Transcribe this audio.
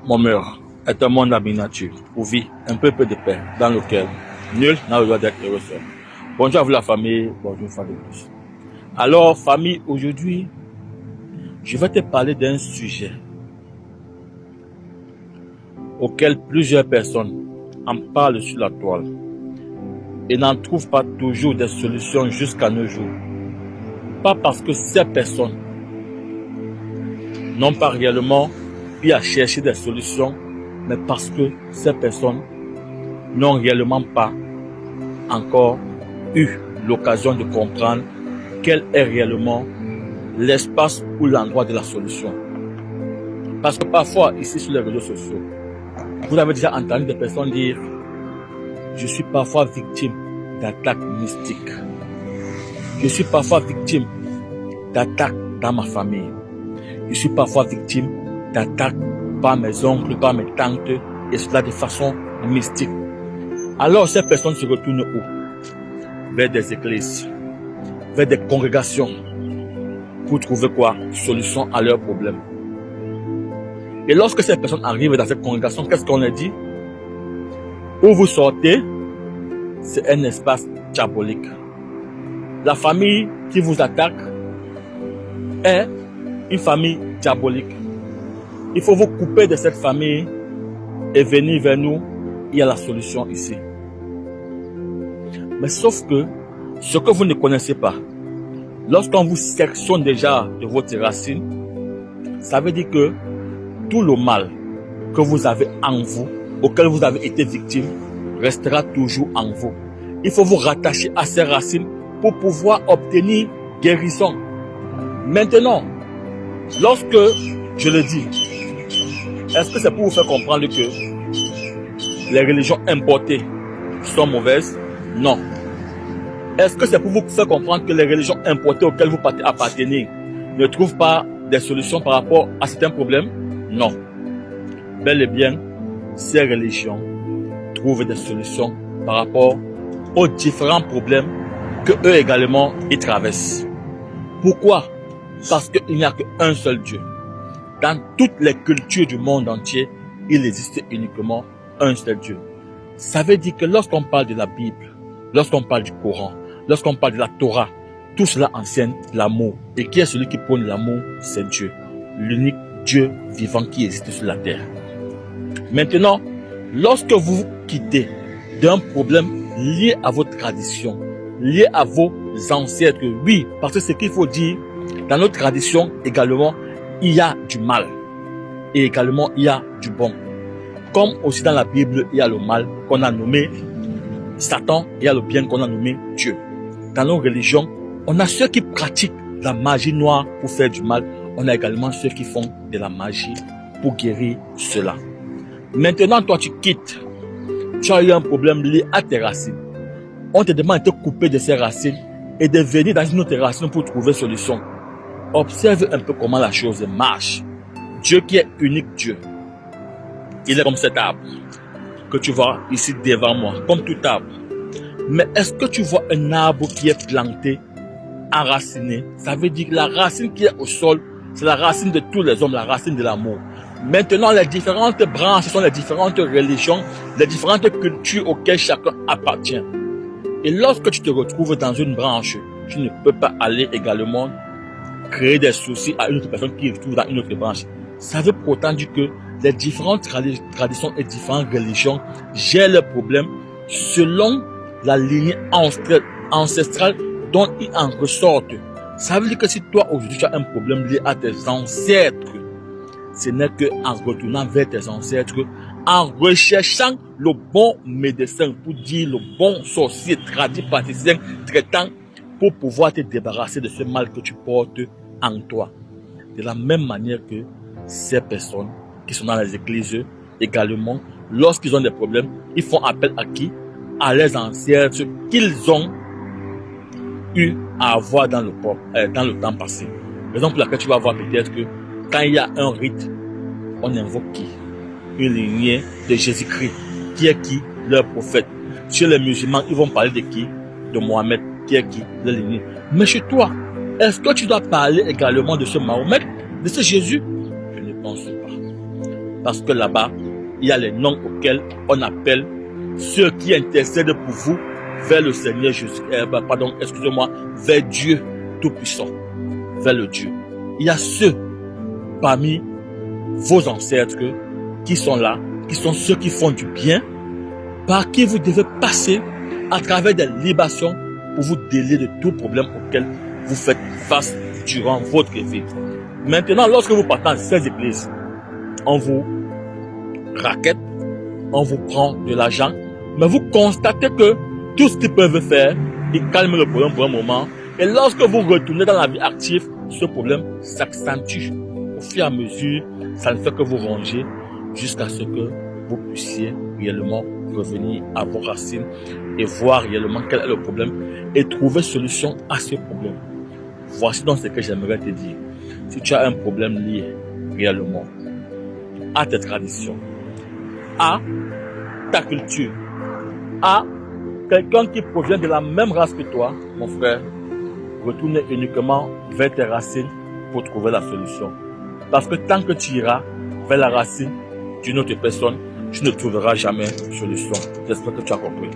mon mur est un monde à miniature où vit un peuple de paix dans lequel nul n'a le droit d'être heureux seul. Bonjour à vous la famille, bonjour famille. Alors famille, aujourd'hui, je vais te parler d'un sujet auquel plusieurs personnes en parlent sur la toile et n'en trouvent pas toujours des solutions jusqu'à nos jours. Pas parce que ces personnes n'ont pas réellement eu à chercher des solutions, mais parce que ces personnes n'ont réellement pas encore eu l'occasion de comprendre quel est réellement l'espace ou l'endroit de la solution. Parce que parfois, ici sur les réseaux sociaux, vous avez déjà entendu des personnes dire « Je suis parfois victime d'attaques mystiques. Je suis parfois victime d'attaques dans ma famille. Je suis parfois victime d'attaques par mes oncles, par mes tantes, et cela de façon mystique. » Alors ces personnes se retournent où? Vers des églises, vers des congrégations, pour trouver quoi? Solution à leurs problèmes. Et lorsque ces personnes arrivent dans cette congrégation, qu'est-ce qu'on leur dit? Où vous sortez, c'est un espace diabolique. La famille qui vous attaque est une famille diabolique. Il faut vous couper de cette famille et venir vers nous. Il y a la solution ici. Mais sauf que ce que vous ne connaissez pas, lorsqu'on vous sectionne déjà de votre racine, ça veut dire que tout le mal que vous avez en vous, auquel vous avez été victime, restera toujours en vous. Il faut vous rattacher à ces racines pour pouvoir obtenir guérison. Maintenant, lorsque je le dis, est-ce que c'est pour vous faire comprendre que les religions importées sont mauvaises? Non. Est-ce que c'est pour vous faire comprendre que les religions importées auxquelles vous appartenez ne trouvent pas des solutions par rapport à certains problèmes? Non. Bel et bien, ces religions trouvent des solutions par rapport aux différents problèmes que eux également y traversent. Pourquoi? Parce qu'il n'y a qu'un seul Dieu. Dans toutes les cultures du monde entier, il existe uniquement un seul Dieu. Ça veut dire que lorsqu'on parle de la Bible, lorsqu'on parle du Coran, lorsqu'on parle de la Torah, tout cela enseigne l'amour. Et qui est celui qui prône l'amour? C'est Dieu, l'unique Dieu vivant qui existe sur la terre. Maintenant, lorsque vous vous quittez d'un problème lié à votre tradition, lié à vos ancêtres, oui, parce que ce qu'il faut dire, dans notre tradition également, il y a du mal et également il y a du bon. Comme aussi dans la Bible, il y a le mal qu'on a nommé Satan, il y a le bien qu'on a nommé Dieu. Dans nos religions, on a ceux qui pratiquent la magie noire pour faire du mal. On a également ceux qui font de la magie pour guérir cela. Maintenant, toi, tu quittes. Tu as eu un problème lié à tes racines. On te demande de te couper de ces racines et de venir dans une autre racine pour trouver solution. Observe un peu comment la chose marche. Dieu qui est unique Dieu, il est comme cet arbre que tu vois ici devant moi, comme tout arbre. Mais est-ce que tu vois un arbre qui est planté, enraciné? Ça veut dire que la racine qui est au sol, c'est la racine de tous les hommes, la racine de l'amour. Maintenant, les différentes branches sont les différentes religions, les différentes cultures auxquelles chacun appartient. Et lorsque tu te retrouves dans une branche, tu ne peux pas aller également créer des soucis à une autre personne qui se trouve dans une autre branche. Ça veut pourtant dire que les différentes traditions et différentes religions gèrent leurs problèmes selon la lignée ancestrale dont ils en ressortent. Ça veut dire que si toi aujourd'hui tu as un problème lié à tes ancêtres, ce n'est qu'en retournant vers tes ancêtres, en recherchant le bon médecin, pour dire le bon sorcier, praticien, traitant, pour pouvoir te débarrasser de ce mal que tu portes en toi. De la même manière que ces personnes qui sont dans les églises également, lorsqu'ils ont des problèmes, ils font appel à qui? À leurs ancêtres qu'ils ont eu à avoir dans le temps passé. Raison pour laquelle tu vas voir peut-être que quand il y a un rite, on invoque qui? Une lignée de Jésus-Christ, qui est qui? Leur prophète. Chez les musulmans, ils vont parler de qui? De Mohamed, qui est qui? Leur lignée. Mais chez toi, est-ce que tu dois parler également de ce Mahomet, de ce Jésus? Je ne pense pas. Parce que là-bas, il y a les noms auxquels on appelle ceux qui intercèdent pour vous vers le Seigneur Jésus, vers Dieu Tout-Puissant, vers le Dieu. Il y a ceux parmi vos ancêtres qui sont là, qui sont ceux qui font du bien, par qui vous devez passer à travers des libations pour vous délier de tout problème auquel vous faites face durant votre vie. Maintenant, lorsque vous partez dans ces églises, on vous raquette, on vous prend de l'argent, mais vous constatez que tout ce qu'ils peuvent faire, ils calment le problème pour un moment. Et lorsque vous retournez dans la vie active, ce problème s'accentue. Au fur et à mesure, ça ne fait que vous ranger jusqu'à ce que vous puissiez réellement revenir à vos racines et voir réellement quel est le problème et trouver solution à ce problème. Voici donc ce que j'aimerais te dire. Si tu as un problème lié réellement à tes traditions, à ta culture, à quelqu'un qui provient de la même race que toi, mon frère, retourne uniquement vers tes racines pour trouver la solution. Parce que tant que tu iras vers la racine d'une autre personne, tu ne trouveras jamais de solution. J'espère que tu as compris.